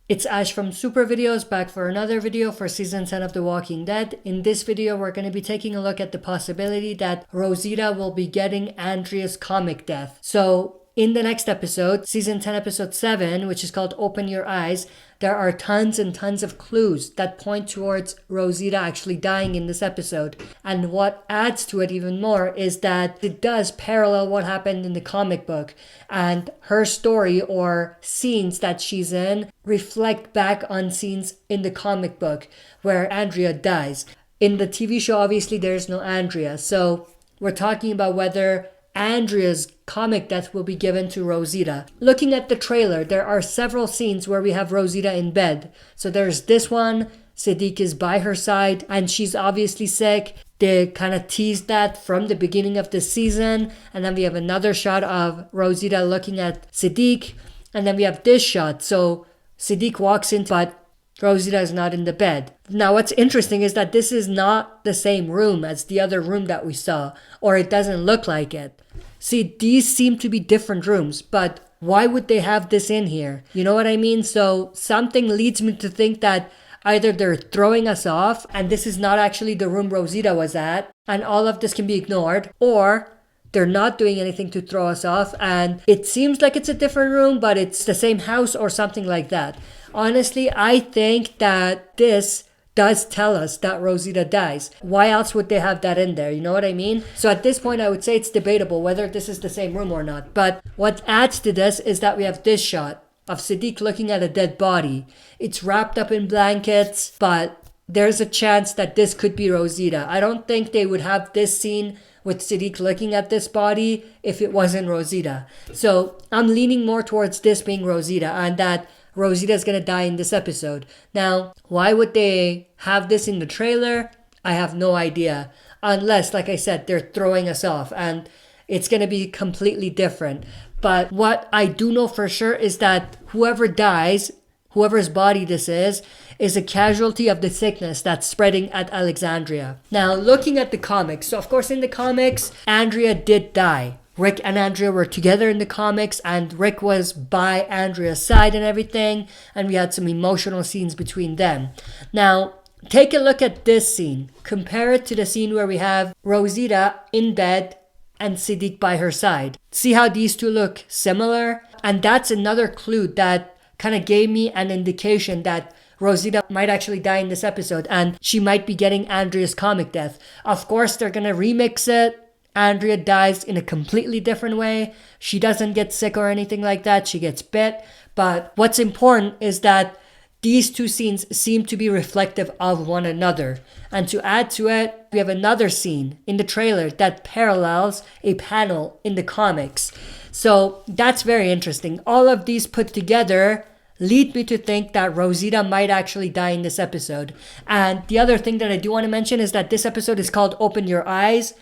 It's Ash from Super Videos, back for another video for Season 10 of The Walking Dead. In this video, we're going to be taking a look at the possibility that Rosita will be getting Andrea's comic death. So, in the next episode, Season 10 Episode 7, which is called Open Your Eyes, there are tons and tons of clues that point towards Rosita actually dying in this episode. And what adds to it even more is that it does parallel what happened in the comic book. And her story or scenes that she's in reflect back on scenes in the comic book where Andrea dies. In the TV show, obviously, there's no Andrea. So we're talking about whether Andrea's comic death will be given to Rosita. Looking at the trailer, there are several scenes where we have Rosita in bed. So there's this one, Siddiq is by her side and she's obviously sick. They kind of teased that from the beginning of the season. And then we have another shot of Rosita looking at Siddiq. And then we have this shot. So Siddiq walks in, but Rosita is not in the bed. Now what's interesting is that this is not the same room as the other room that we saw, or it doesn't look like it. See, these seem to be different rooms, but why would they have this in here? You know what I mean? So something leads me to think that either they're throwing us off and this is not actually the room Rosita was at and all of this can be ignored, or they're not doing anything to throw us off and it seems like it's a different room but it's the same house or something like that. Honestly, I think that this does tell us that Rosita dies. Why else would they have that in there? You know what I mean? So at this point, I would say it's debatable whether this is the same room or not. But what adds to this is that we have this shot of Siddiq looking at a dead body. It's wrapped up in blankets, but there's a chance that this could be Rosita. I don't think they would have this scene with Siddiq looking at this body if it wasn't Rosita. So I'm leaning more towards this being Rosita and that Rosita is going to die in this episode. Now, why would they have this in the trailer? I have no idea. Unless, like I said, they're throwing us off and it's going to be completely different. But what I do know for sure is that whoever dies, whoever's body this is a casualty of the sickness that's spreading at Alexandria. Now, looking at the comics. So, of course, in the comics, Andrea did die. Rick and Andrea were together in the comics and Rick was by Andrea's side and everything. And we had some emotional scenes between them. Now, take a look at this scene. Compare it to the scene where we have Rosita in bed and Siddiq by her side. See how these two look similar? And that's another clue that kind of gave me an indication that Rosita might actually die in this episode and she might be getting Andrea's comic death. Of course, they're going to remix it. Andrea dies in a completely different way. She doesn't get sick or anything like that. She gets bit. But what's important is that these two scenes seem to be reflective of one another. And to add to it, we have another scene in the trailer that parallels a panel in the comics. So that's very interesting. All of these put together lead me to think that Rosita might actually die in this episode. And the other thing that I do want to mention is that this episode is called Open Your Eyes.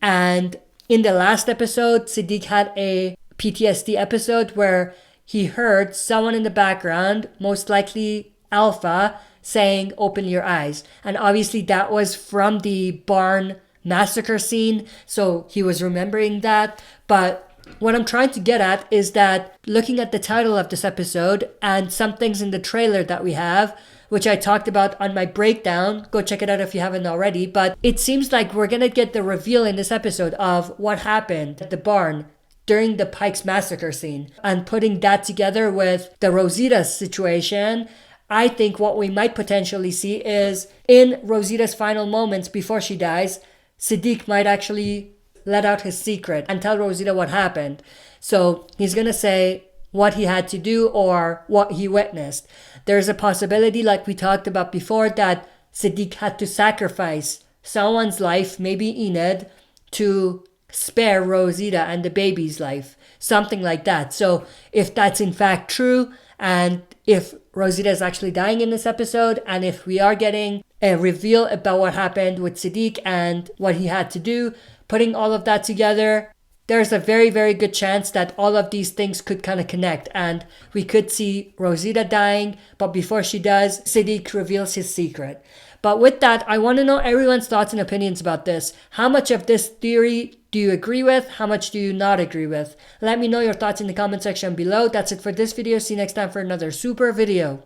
And in the last episode, Siddiq had a PTSD episode where he heard someone in the background, most likely Alpha, saying, "Open your eyes." And obviously that was from the barn massacre scene. So he was remembering that. But what I'm trying to get at is that looking at the title of this episode and some things in the trailer that we have, which I talked about on my breakdown. Go check it out if you haven't already. But it seems like we're going to get the reveal in this episode of what happened at the barn during the Pikes massacre scene. And putting that together with the Rosita situation, I think what we might potentially see is in Rosita's final moments before she dies, Siddiq might actually let out his secret and tell Rosita what happened. So he's going to say what he had to do or what he witnessed. There's a possibility, like we talked about before, that Siddiq had to sacrifice someone's life, maybe Enid, to spare Rosita and the baby's life. Something like that. So if that's in fact true, and if Rosita is actually dying in this episode, and if we are getting a reveal about what happened with Siddiq and what he had to do, putting all of that together, there's a very, very good chance that all of these things could kind of connect and we could see Rosita dying, but before she does, Siddiq reveals his secret. But with that, I want to know everyone's thoughts and opinions about this. How much of this theory do you agree with? How much do you not agree with? Let me know your thoughts in the comment section below. That's it for this video. See you next time for another super video.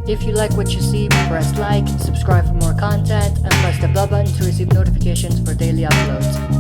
If you like what you see, press like, subscribe for more content, and press the bell button to receive notifications for daily uploads.